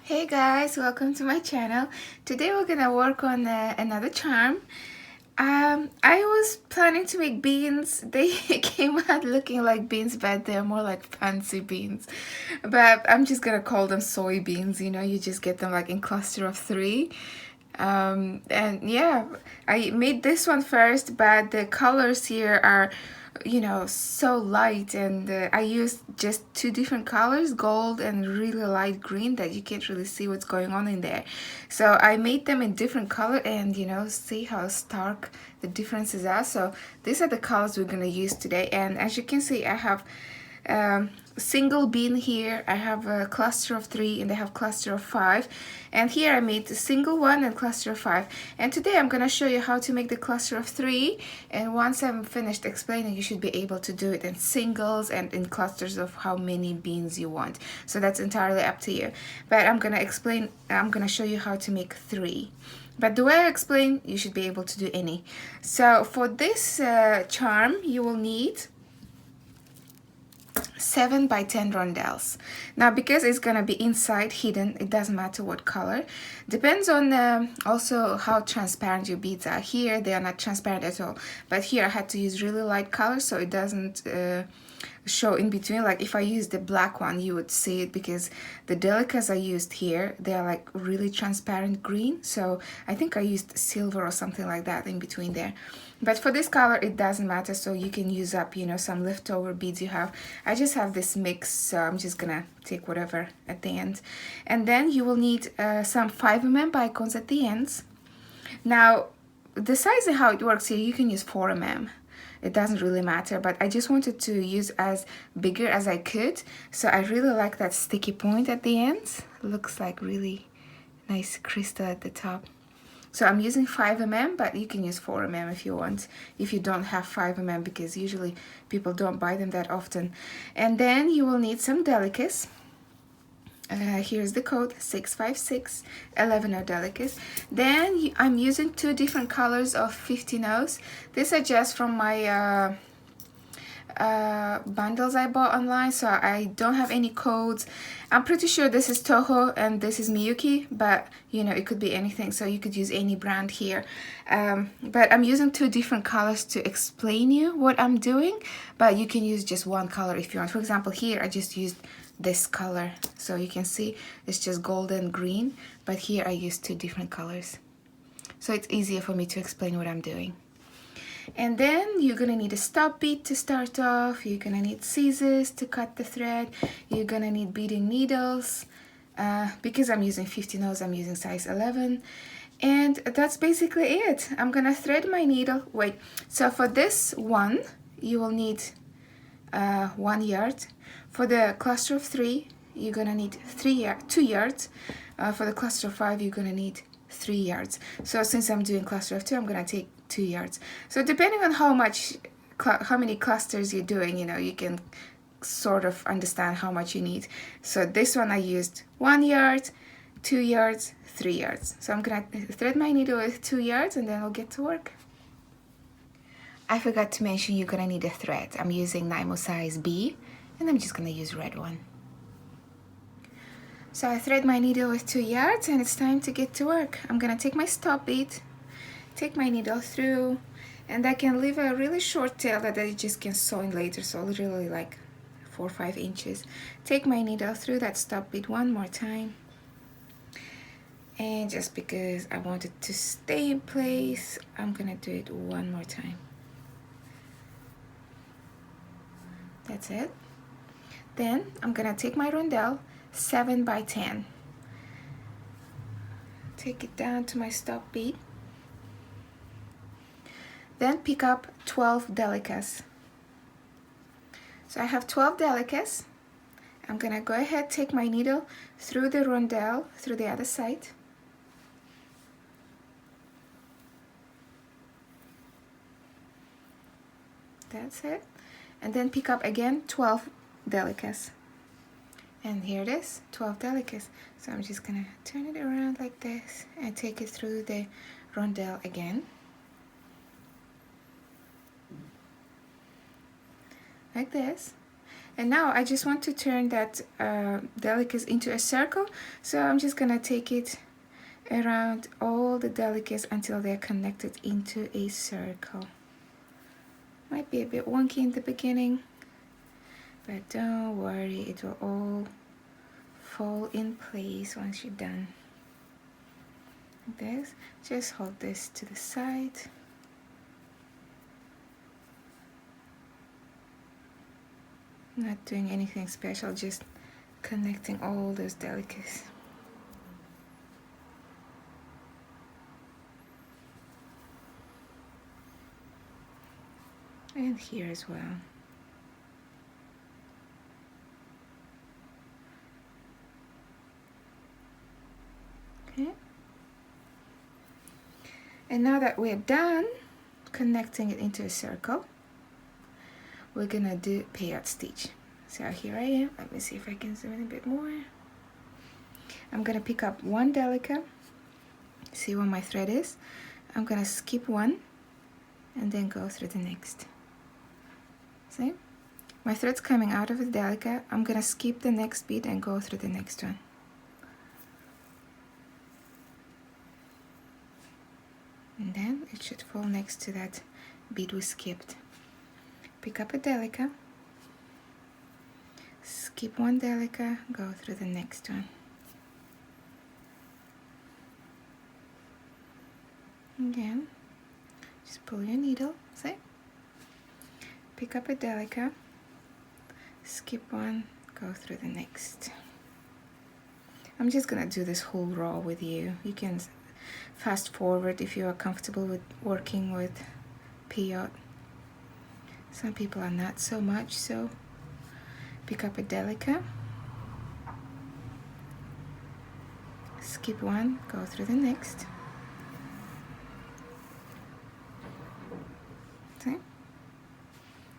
Hey guys, welcome to my channel. Today we're gonna work on another charm. I was planning to make beans. They came out looking like beans, but they're more like fancy beans. But I'm just gonna call them soy beans. You know, you just get them like in cluster of 3. And yeah, I made this one first, but the colors here are, you know, so light, and I used just 2 different colors, gold and really light green, that you can't really see what's going on in there. So I made them in different color, and you know, see how stark the differences are. So these are the colors we're gonna use today, and as you can see, I have single bean here. I have a cluster of 3 and I have cluster of 5, and here I made the single one and cluster of 5. And today I'm gonna show you how to make the cluster of 3, and once I'm finished explaining, you should be able to do it in singles and in clusters of how many beans you want. So that's entirely up to you, but I'm gonna show you how to make 3. But the way I explain, you should be able to do any. So for this charm, you will need 7 by 10 rondelles. Now, because it's gonna be inside hidden, it doesn't matter what color. Depends on also how transparent your beads are. Here they are not transparent at all, but here I had to use really light color so it doesn't show in between. Like if I use the black one, you would see it, because the Delicas I used here, they are like really transparent green, so I think I used silver or something like that in between there. But for this color it doesn't matter, so you can use up, you know, some leftover beads you have. I just have this mix, so I'm just gonna take whatever at the end. And then you will need some 5mm bicones at the ends. Now the size and how it works here, you can use 4mm. It doesn't really matter, but I just wanted to use as bigger as I could. So I really like that sticky point at the end. Looks like really nice crystal at the top. So I'm using 5mm, but you can use 4mm if you want, if you don't have 5mm, because usually people don't buy them that often. And then you will need some Delicas. Here's the code 65611 Delicas. Then I'm using 2 different colors of 15-0s. These are just from my bundles I bought online, so I don't have any codes. I'm pretty sure this is Toho and this is Miyuki, but you know, it could be anything, so you could use any brand here. But I'm using 2 different colors to explain you what I'm doing, but you can use just one color if you want. For example, here I just used this color, so you can see it's just golden green, but here I used 2 different colors, so it's easier for me to explain what I'm doing. And then you're gonna need a stop bead to start off. You're gonna need scissors to cut the thread. You're gonna need beading needles. Because I'm using 15-0s, I'm using size 11. And that's basically it. I'm gonna thread my needle. Wait, so for this one, you will need 1 yard. For the cluster of 3, you're gonna need 2 yards. For the cluster of 5, you're gonna need 3 yards. So since I'm doing cluster of 2, I'm gonna take 2 yards. So depending on how many clusters you're doing, you know, you can sort of understand how much you need. So this one I used 1 yard, 2 yards, 3 yards. So I'm gonna thread my needle with 2 yards and then I'll get to work. I forgot to mention you're gonna need a thread. I'm using Nymo size B, and I'm just gonna use red one. So I thread my needle with 2 yards and it's time to get to work. I'm gonna take my stop bead, take my needle through, and I can leave a really short tail that I just can sew in later, so literally like 4 or 5 inches. Take my needle through that stop bead one more time, and just because I want it to stay in place, I'm gonna do it one more time. That's it. Then I'm gonna take my rondelle 7 by 10, take it down to my stop bead, then pick up 12 Delicas. So I have 12 Delicas. I'm gonna go ahead, take my needle through the rondelle, through the other side. That's it. And then pick up again 12 Delicas. And here it is, 12 Delicas. So I'm just gonna turn it around like this and take it through the rondelle again. Like this. And now I just want to turn that delicas into a circle, so I'm just gonna take it around all the delicas until they're connected into a circle. Might be a bit wonky in the beginning, but don't worry, it will all fall in place once you're done. Like this. Just hold this to the side. Not doing anything special, just connecting all those delicas. And here as well. Okay. And now that we're done connecting it into a circle, we're gonna do peyote stitch. So here I am. Let me see if I can zoom in a bit more. I'm gonna pick up one delica, see where my thread is. I'm gonna skip one and then go through the next. See? My thread's coming out of the delica. I'm gonna skip the next bead and go through the next one. And then it should fall next to that bead we skipped. Pick up a delica, skip one delica, go through the next one. Again, just pull your needle, see? Pick up a delica, skip one, go through the next. I'm just gonna do this whole row with you. You can fast forward if you are comfortable with working with peyote. Some people are not so much, so pick up a delica, skip one, go through the next. See?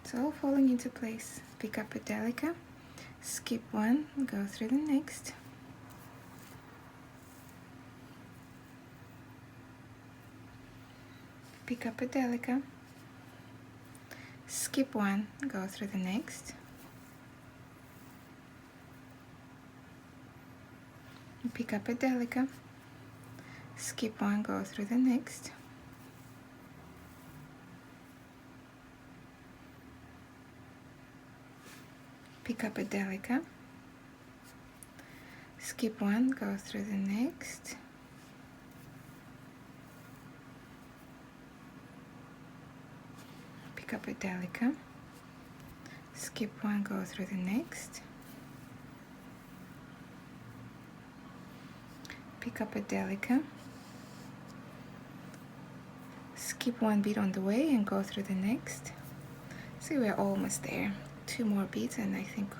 It's all falling into place. Pick up a delica, skip one, go through the next. Pick up a delica, skip one, go through the next. Pick up a delica, skip one, go through the next. Pick up a delica, skip one, go through the next. Pick up a delica, skip one, go through the next. Pick up a delica, skip one bead on the way and go through the next. See, we're almost there. 2 more beads and I think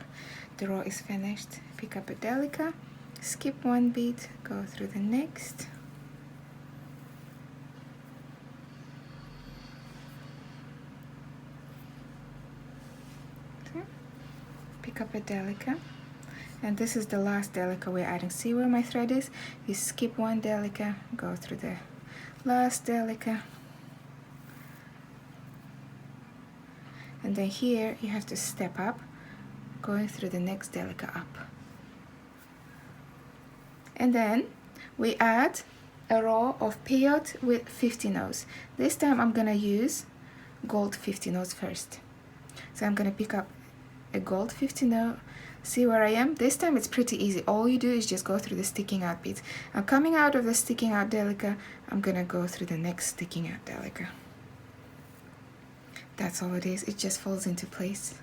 the row is finished. Pick up a delica, skip one bead, go through the next. Pick up a delica, and this is the last delica we're adding. See where my thread is? You skip one delica, go through the last delica, and then here you have to step up, going through the next delica up. And then we add a row of peyote with 50 nodes. This time I'm gonna use gold 50 nodes first. So I'm gonna pick up a gold 50 node. See where I am? This time it's pretty easy. All you do is just go through the sticking out beads. I'm coming out of the sticking out delica. I'm gonna go through the next sticking out delica. That's all it is. It just falls into place.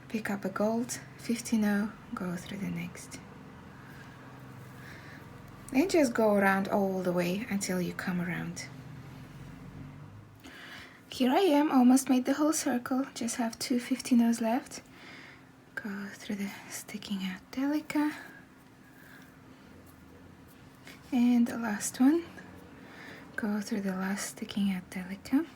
Pick up a gold 50 node, go through the next. And just go around all the way until you come around. Here I am, almost made the whole circle. Just have 2 50 nodes left. Go through the sticking out delica. And the last one. Go through the last sticking out delica.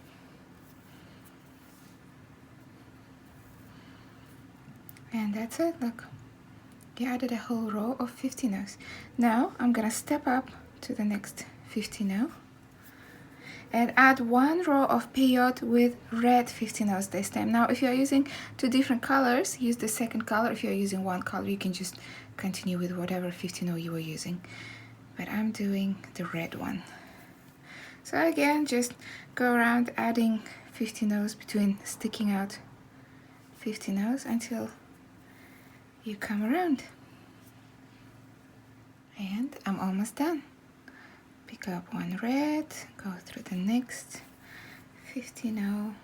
And that's it, look. You added a whole row of 50 nodes. Now I'm gonna step up to the next 50 node. and add one row of peyote with red 15-0 this time. Now if you're using two different colors, use the second color. If you're using one color, you can just continue with whatever 15-0 you were using, but I'm doing the red one. So again, just go around adding 15-0 between sticking out 15-0 until you come around. And I'm almost done. Pick up one red, go through the next 15-0,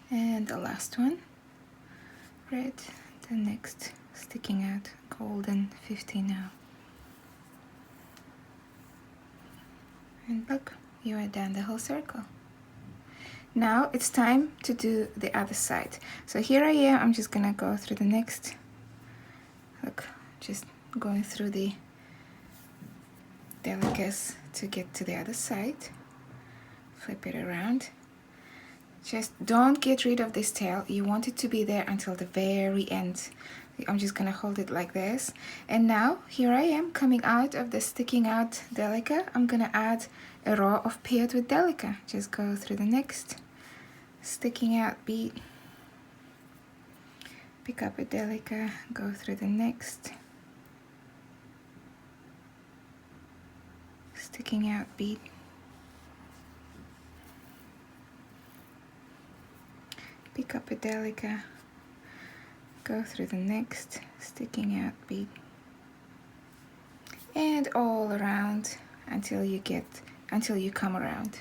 and the last one, red, the next sticking out golden 15-0. And look, you are done the whole circle. Now it's time to do the other side. So here I am, I'm just gonna go through the next, look, just going through the Delicas to get to the other side. Flip it around. Just don't get rid of this tail. You want it to be there until the very end. I'm just gonna hold it like this. And now here I am coming out of the sticking out Delica. I'm gonna add a row of Peyote with Delica. Just go through the next sticking out bead. Pick up a Delica, go through the next sticking out bead. Pick up a Delica, go through the next sticking out bead, and all around until you come around.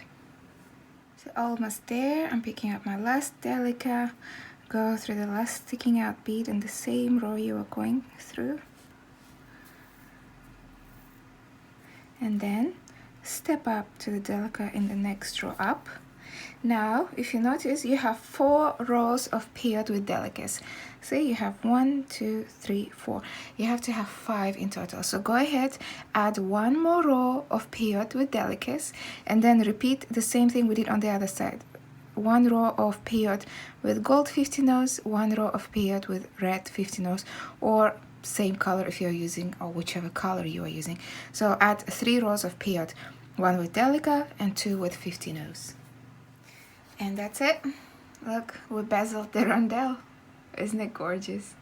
So almost there. I'm picking up my last Delica, go through the last sticking out bead in the same row you are going through, and then step up to the Delica in the next row up. Now if you notice, you have 4 rows of Peyote with Delicas. See, you have 1, 2, 3, 4. You have to have 5 in total. So go ahead, add 1 more row of Peyote with Delicas, and then repeat the same thing we did on the other side. 1 row of Peyote with gold 15-0, 1 row of Peyote with red 15-0, or same color if you're using, or whichever color you are using. So add 3 rows of Peyote, 1 with Delica and 2 with 15-0. And that's it. Look, we bezeled the Rondelle. Isn't it gorgeous?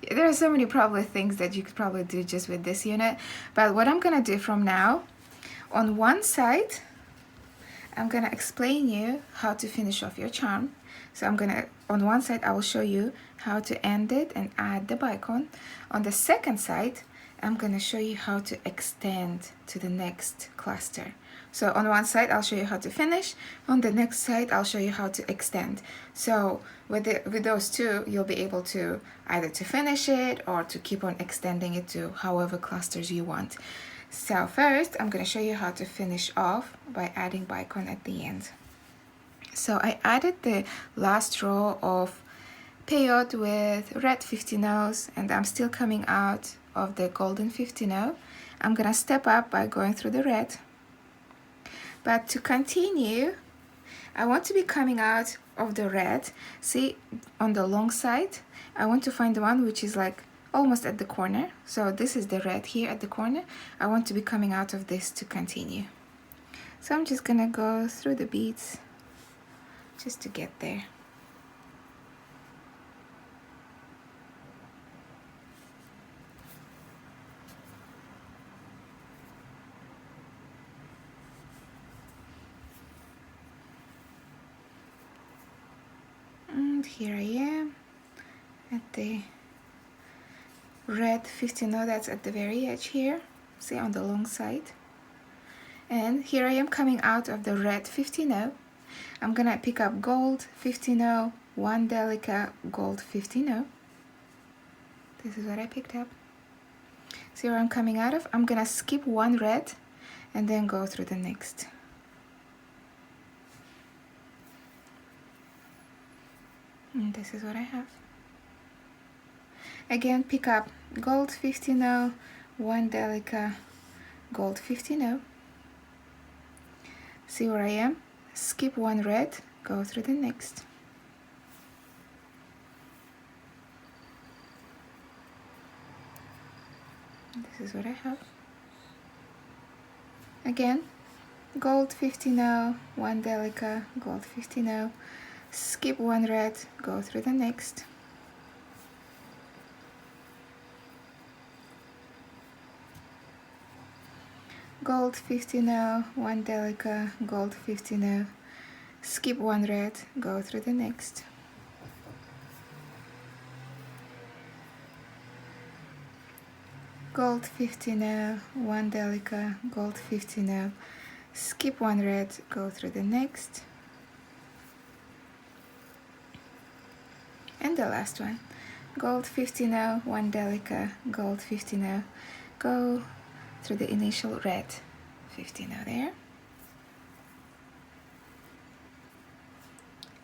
There are so many probably things that you could probably do just with this unit, but what I'm gonna do from now, on one side I'm gonna explain you how to finish off your charm. So on one side I will show you how to end it and add the bicone. On the second side I'm gonna show you how to extend to the next cluster. So on one side I'll show you how to finish, on the next side I'll show you how to extend. So with those two, you'll be able to either to finish it or to keep on extending it to however clusters you want. So first I'm going to show you how to finish off by adding bicone at the end. So I added the last row of Peyote with red 15-0, and I'm still coming out of the golden 15-0. I'm going to step up by going through the red. But to continue, I want to be coming out of the red. See, on the long side, I want to find the one which is like almost at the corner. So this is the red here at the corner. I want to be coming out of this to continue. So I'm just gonna go through the beads just to get there. And here I am at the red 15-0, that's at the very edge here, see, on the long side. And here I am coming out of the red 15-0. I'm gonna pick up gold 15-0, 1 Delica, gold 15-0. This is what I picked up. See where I'm coming out of? I'm gonna skip 1 red and then go through the next. And this is what I have. Again, pick up gold 15-0, 1 Delica, gold 15-0. See where I am? Skip 1 red, go through the next. This is what I have. Again, gold 50 1 Delica, gold 50, skip one red, go through the next, gold 50 1 Delica, gold 50, skip one red, go through the next, gold 50 1 Delica, gold 50, skip one red, go through the next, and the last one, gold 50 1 Delica, gold 50, go through the initial red 50 there,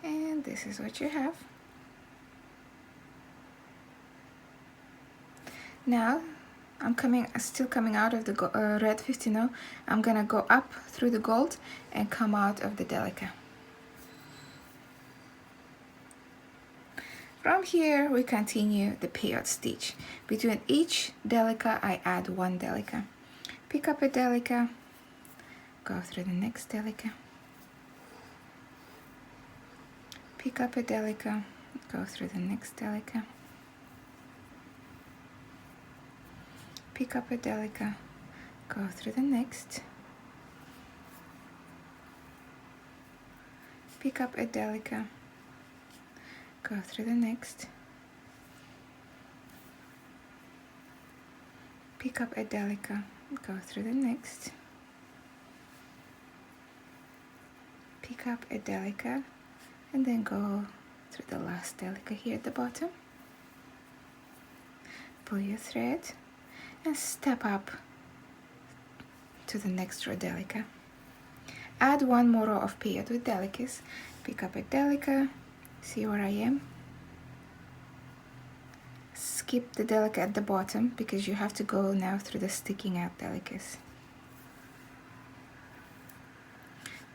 and this is what you have. Now I'm still coming out of the red 50. I'm gonna go up through the gold and come out of the Delica. From here we continue the peyote stitch. Between each Delica I add one Delica. Pick up a Delica, go through the next Delica. Pick up a Delica, go through the next Delica. Pick up a Delica, go through the next. Pick up a Delica, go through the next. Pick up a Delica, go through the next. Pick up a Delica and then go through the last Delica here at the bottom. Pull your thread and step up to the next row Delica. Add one more row of peyote with Delicas. Pick up a Delica, see where I am. Skip the Delica at the bottom because you have to go now through the sticking out Delicas.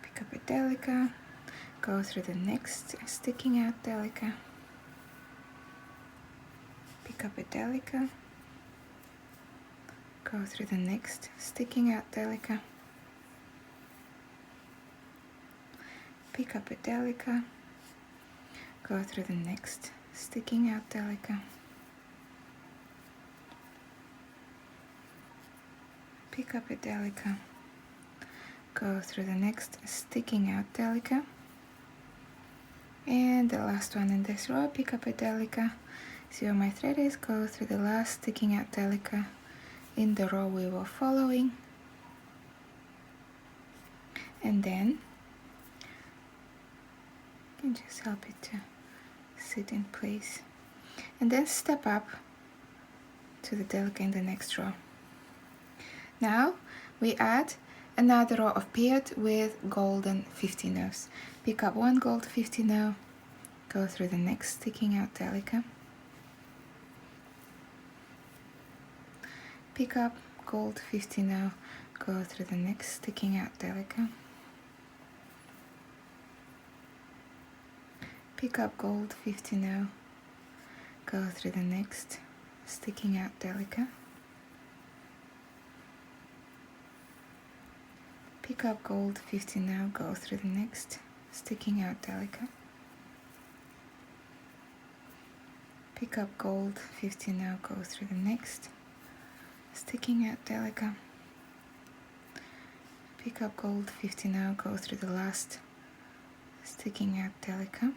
Pick up a Delica, go through the next sticking out Delica. Pick up a Delica, go through the next sticking out Delica. Pick up a Delica, go through the next sticking out Delica. Pick up a Delica, go through the next sticking out Delica. And the last one in this row, pick up a Delica, see where my thread is, go through the last sticking out Delica in the row we were following, and then you can just help it to sit in place, and then step up to the Delica in the next row. Now we add another row of peyote with golden 50. Pick up one gold 50, go through the next sticking out Delica. Pick up gold 50, go through the next sticking out Delica. Pick up gold 50, go through the next sticking out Delica. Pick up gold 50, go through the next sticking out Delica. Pick up gold 50, go through the next sticking out Delica. Pick up gold 50, go through the last sticking out Delica.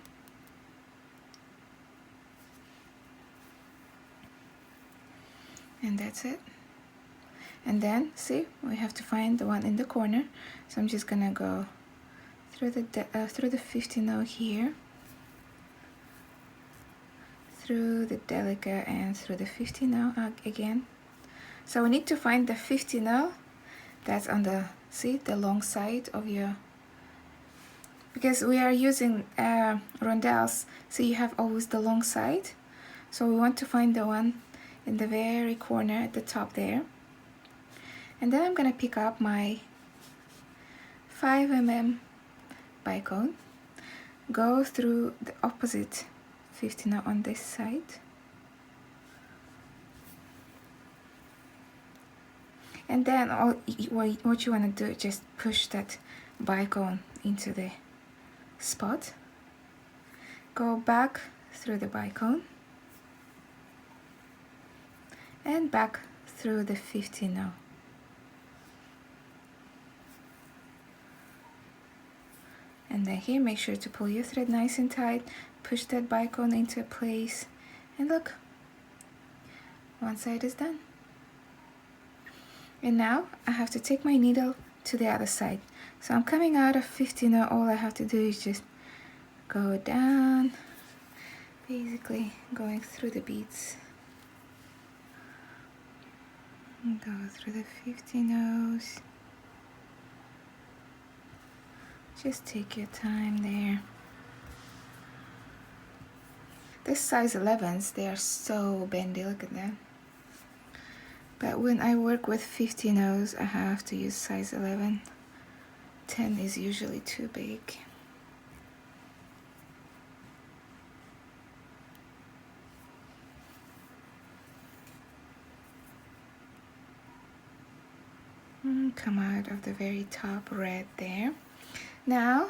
And that's it. And then see, we have to find the one in the corner, so I'm just gonna go through the 50 here, through the Delica and through the 50 again. So we need to find the 50 that's on the, see, the long side of your, because we are using rondelles, so you have always the long side, so we want to find the one in the very corner at the top there. And then I'm gonna pick up my 5mm bicone, go through the opposite 50 on this side, And then what you want to do, just push that bicone into the spot. Go back through the bicone and back through the 50 now. And then here, make sure to pull your thread nice and tight, push that bicone into place, and look, one side is done. And now I have to take my needle to the other side. So I'm coming out of 50 now. All I have to do is just go down, basically going through the beads. And go through the 50 nose. Just take your time there. This size 11s, they are so bendy, look at that. But when I work with 50 nose, I have to use size 11. 10 is usually too big. Come out of the very top red there. Now,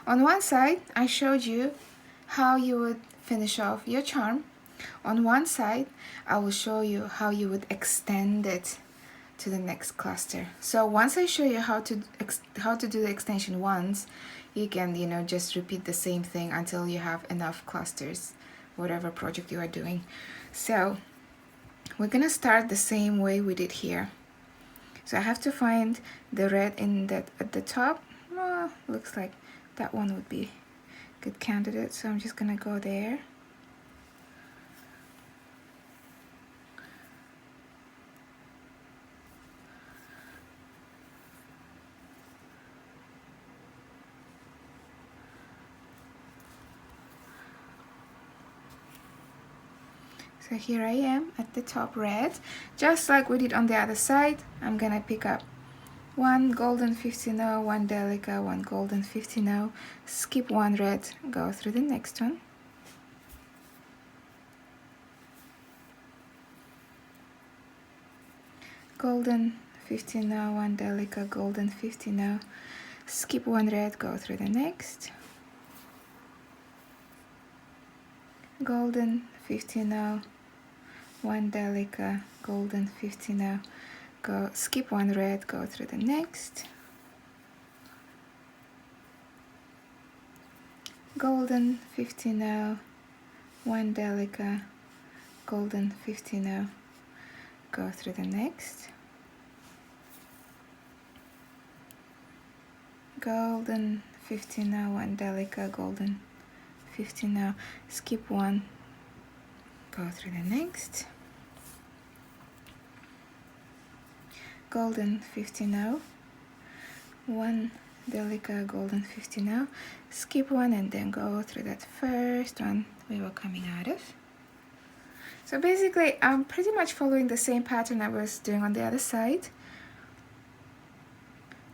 on one side, I showed you how you would finish off your charm. On one side, I will show you how you would extend it to the next cluster. So once I show you how to do the extension once, you can, you know, just repeat the same thing until you have enough clusters, whatever project you are doing. So we're gonna start the same way we did here. So I have to find the red in that at the top. Looks like that one would be a good candidate, so I'm just gonna go there. So here I am at the top red, just like we did on the other side. I'm gonna pick up one golden 50 now, one Delica, one golden 50 now, skip one red, go through the next one. Golden 50 now, one Delica, golden 50 now, skip one red, go through the next. Golden 50 now, one Delica, golden 50 now, go skip one red, go through the next. Golden 50 now, one Delica, golden 50 now, go through the next. Golden 50 now, one Delica, golden 50 now, skip one, go through the next. Golden 50 now, one Delica, golden 50 now, skip one, and then go through that first one we were coming out of. So basically I'm pretty much following the same pattern I was doing on the other side.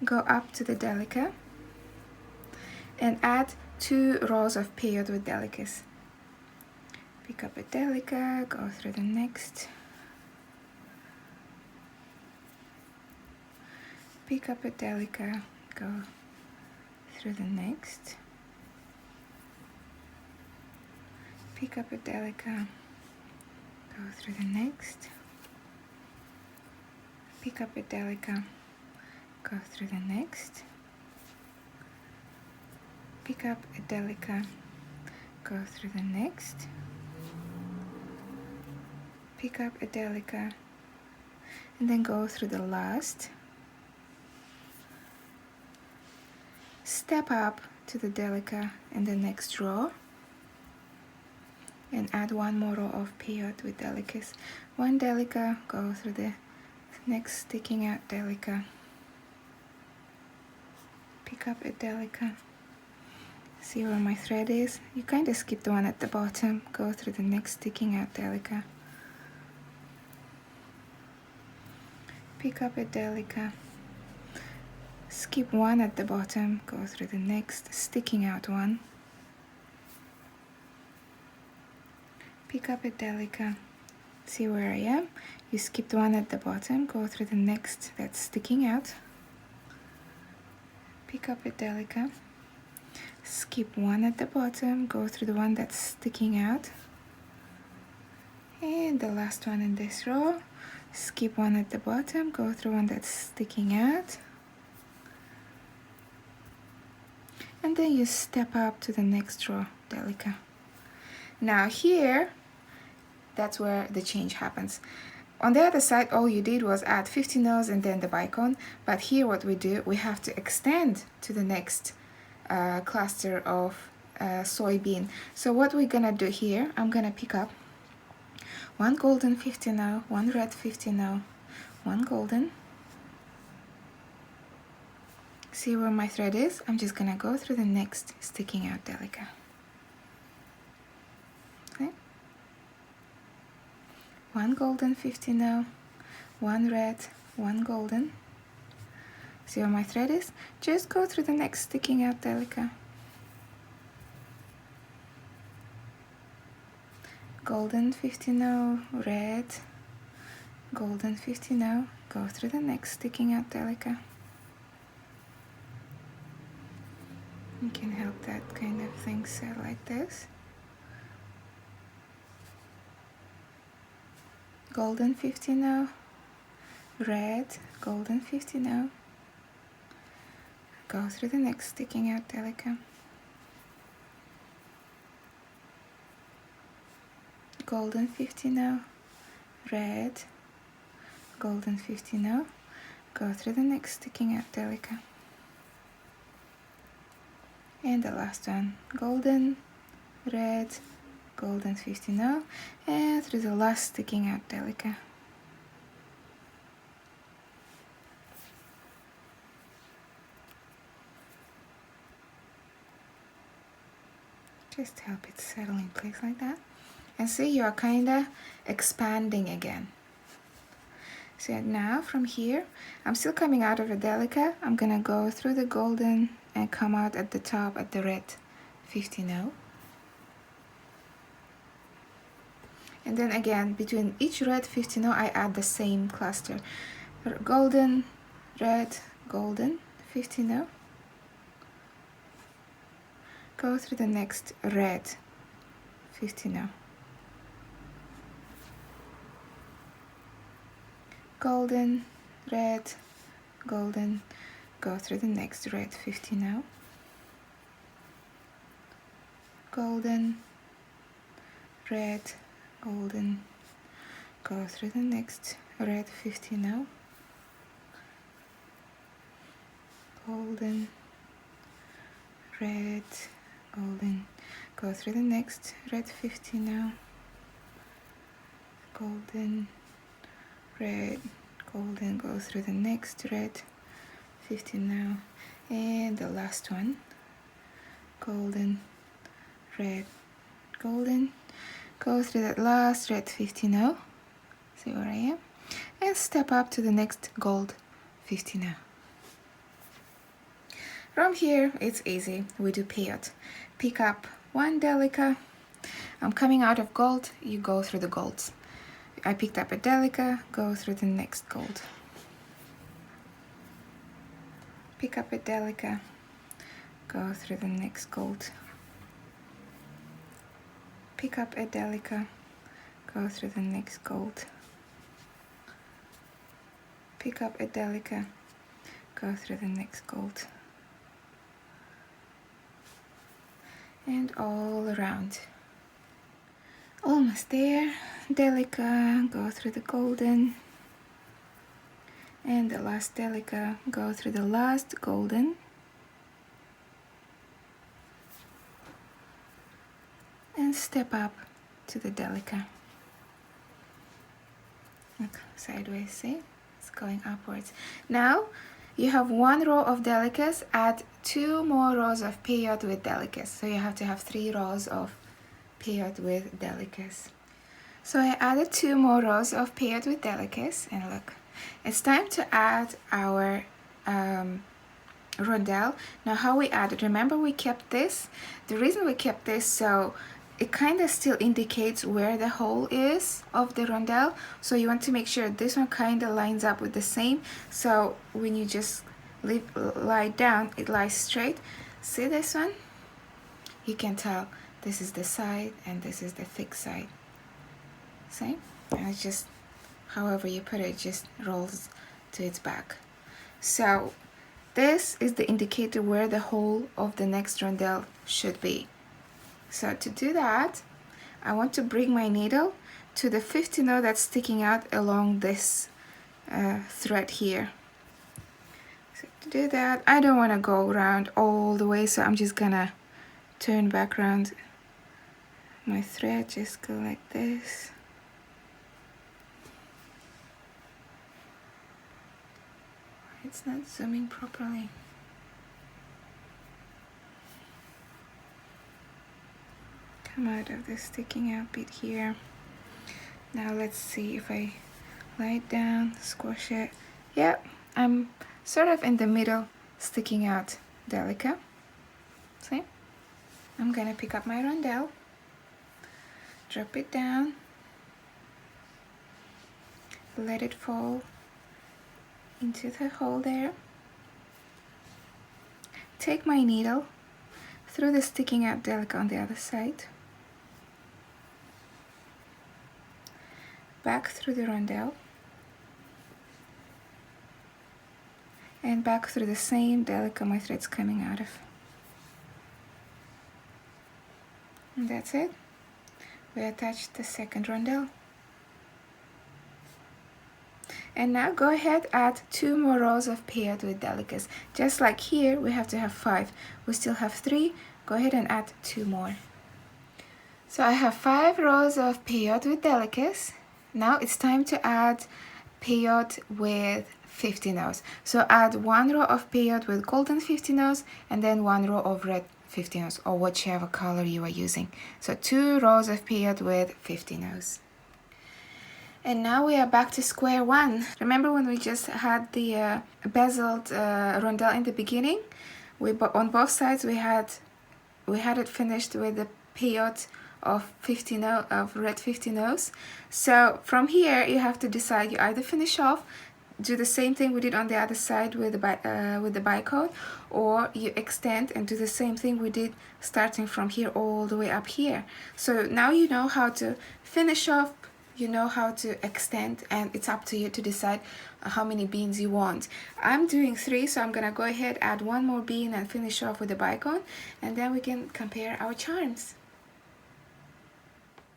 Go up to the Delica and add 2 rows of Peyote with Delicas. Pick up a Delica, go through the next. Pick up a Delica, go through the next. Pick up a Delica, go through the next. Pick up a Delica, go through the next. Pick up a Delica, go through the next. Pick up a Delica, and then go through the last. Step up to the Delica in the next row and add 1 more row of Peyote with Delicas. 1 Delica, go through the next sticking out Delica. Pick up a Delica. See where my thread is? You kind of skip the one at the bottom, go through the next sticking out Delica. Pick up a Delica. Skip one at the bottom, go through the next sticking out one. Pick up a Delica, See where I am? You skipped one at the bottom, go through the next that's sticking out. Pick up a Delica. Skip one at the bottom, go through the one that's sticking out. And the last one in this row, skip one at the bottom, go through one that's sticking out. And then you step up to the next row, Delica. Now here, that's where the change happens. On the other side, all you did was add 50 nodes and then the bicone, but here what we do, we have to extend to the next cluster of soybean. So what we're gonna do here, I'm gonna pick up one golden 50 now, one red 50 now, one golden. See where my thread is? I'm just gonna go through the next sticking out Delica. Okay. One golden 50 now, one red, one golden. See where my thread is? Just go through the next sticking out Delica. Golden 50 now, red, golden 50 now, go through the next sticking out Delica. You can help that kind of thing set like this. Golden 50 now, red, golden 50 now, go through the next sticking out Delica. Golden 50 now, red, golden 50 now, go through the next sticking out Delica. And the last one, golden, red, golden 50 now, and through the last sticking out Delica. Just help it settle in place like that. And see, you're kinda expanding again. So now from here, I'm still coming out of a Delica. I'm gonna go through the golden and come out at the top at the red 50 now. And then again, between each red 50 now, I add the same cluster. Golden, red, golden 50 now. Go through the next red 50 now. Golden, red, golden, go through the next red 50 now. Golden, red, golden, go through the next red 50 now. Golden, red, golden, go through the next red 50 now. Golden, red, golden, go through the next red 50 now, and the last one, golden, red, golden, go through that last red 50 now. See where I am, and step up to the next gold 50 now. From here it's easy, we do peyote. Pick up one Delica. I'm coming out of gold, you go through the golds. I picked up a Delica, go through the next gold. Pick up a Delica, go through the next gold. Pick up a Delica, go through the next gold. Pick up a Delica, go through the next gold. And all around. Almost there. Delica, go through the golden, and the last Delica, go through the last golden, and step up to the Delica. Look, sideways, see? It's going upwards. Now you have one row of Delicas, add 2 more rows of peyote with Delicas. So you have to have 3 rows of peyote with Delicas. So I added 2 more rows of peyote with Delicas, and look, it's time to add our Rondelle. Now how we add it, remember we kept this? The reason we kept this, so it kind of still indicates where the hole is of the rondelle, so you want to make sure this one kind of lines up with the same, so when you just lie down, it lies straight. See this one? You can tell this is the side and this is the thick side. See? And it's just, however you put it, it just rolls to its back. So this is the indicator where the hole of the next rondelle should be. So to do that, I want to bring my needle to the 50 knot that's sticking out along this thread here. So to do that, I don't want to go around all the way, so I'm just gonna turn back around my thread, just go like this. It's not zooming properly. Come out of the sticking out bit here. Now let's see if I lie it down, squash it. Yeah, I'm sort of in the middle, sticking out Delica. See? I'm gonna pick up my rondelle, drop it down, let it fall into the hole there. Take my needle through the sticking out Delica on the other side, back through the rondelle, and back through the same Delica my thread's coming out of. And that's it. We attached the second rondelle. And now go ahead, add 2 more rows of peyote with delicas. Just like here, we have to have 5. We still have 3. Go ahead and add 2 more. So I have 5 rows of peyote with delicas. Now it's time to add peyote with 50 notes. So add 1 row of peyote with golden 50 notes and then 1 row of red 50 notes, or whichever color you are using. So 2 rows of peyote with 50 notes. And now we are back to square one. Remember when we just had the bezeled rondelle in the beginning? On both sides we had it finished with the peyote of red 50 notes. So from here you have to decide, you either finish off, do the same thing we did on the other side with the bicone, or you extend and do the same thing we did starting from here all the way up here. So now you know how to finish off, you know how to extend, and it's up to you to decide how many beans you want. I'm doing 3, so I'm gonna go ahead, add 1 more bean and finish off with the bicone, and then we can compare our charms.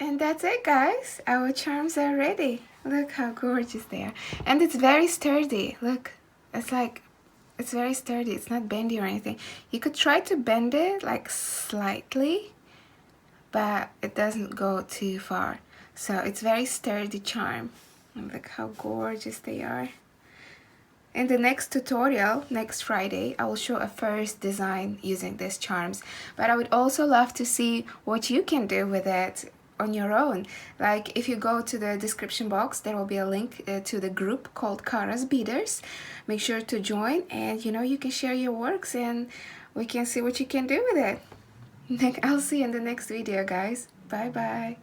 And that's it, guys. Our charms are ready. Look how gorgeous they are. And it's very sturdy. Look, it's very sturdy. It's not bendy or anything. You could try to bend it like slightly, but it doesn't go too far. So it's very sturdy charm. And look how gorgeous they are. In the next tutorial, next Friday, I will show a first design using these charms. But I would also love to see what you can do with it on your own. Like if you go to the description box, there will be a link to the group called Kara's Beaders. Make sure to join, and you can share your works and we can see what you can do with it. I'll see you in the next video, guys. Bye bye.